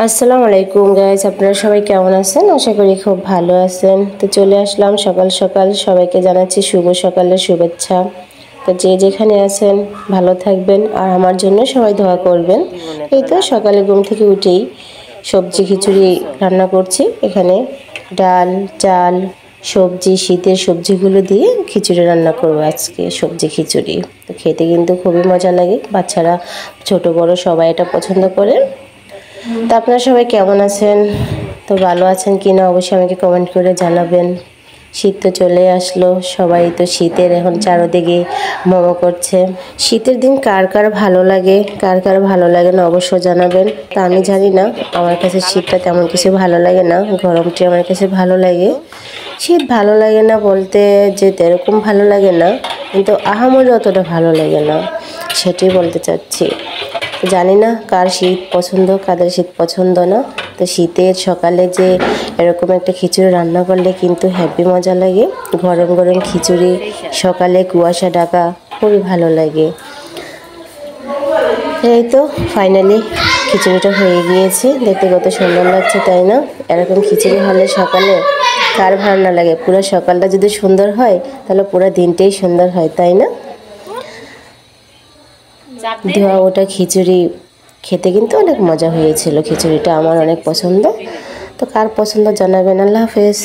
আসসালামু আলাইকুম গাইস, আপনারা সবাই কেমন আছেন? আশা করি খুব ভালো আছেন। তো চলে আসলাম সকাল সকাল, সবাইকে জানাচ্ছি শুভ সকালের শুভেচ্ছা। তো যে যেখানে আছেন ভালো থাকবেন আর আমার জন্য সবাই দোয়া করবেন। এই তো সকালে ঘুম থেকে উঠেই সবজি খিচুড়ি রান্না করছি। এখানে ডাল, চাল, সবজি, শীতের সবজিগুলো দিয়ে খিচুড়ি রান্না করবো আজকে, সবজি খিচুড়ি। তো খেতে কিন্তু খুবই মজা লাগে, বাচ্চারা ছোট বড় সবাই এটা পছন্দ করে। তো আপনারা সবাই কেমন আছেন? তো ভালো আছেন কি না অবশ্যই আমাকে কমেন্ট করে জানাবেন। শীত তো চলে আসলো, সবাই তো শীতের এখন চারদিকে মোমো করছে। শীতের দিন কার কার ভালো লাগে, কার কার ভালো লাগে না অবশ্য জানাবেন। তা আমি জানি না, আমার কাছে শীতটা তেমন কিছু ভালো লাগে না, গরমটি আমার কাছে ভালো লাগে। শীত ভালো লাগে না বলতে যে এরকম ভালো লাগে না, কিন্তু আহামরি অতটা ভালো লাগে না, সেটাই বলতে চাচ্ছি। জানি না কার শীত পছন্দ, কাদের শীত পছন্দ না। তো শীতের সকালে যে এরকম একটা খিচুড়ি রান্না করলে কিন্তু হ্যাপি মজা লাগে। গরম গরম খিচুড়ি, সকালে কুয়াশা ঢাকা, খুবই ভালো লাগে। এই তো ফাইনালি খিচুড়িটা হয়ে গিয়েছে, দেখতে কত সুন্দর লাগছে তাই না? এরকম খিচুড়ি হলে সকালে কার ভালো না লাগে? পুরো সকালটা যদি সুন্দর হয় তাহলে পুরো দিনটাই সুন্দর হয়, তাই না? ধোয়া ওটা খিচুড়ি খেতে কিন্তু অনেক মজা হয়েছিল। খিচুড়িটা আমার অনেক পছন্দ। তো কার পছন্দ জানাবেন। আল্লাহ হাফেজ।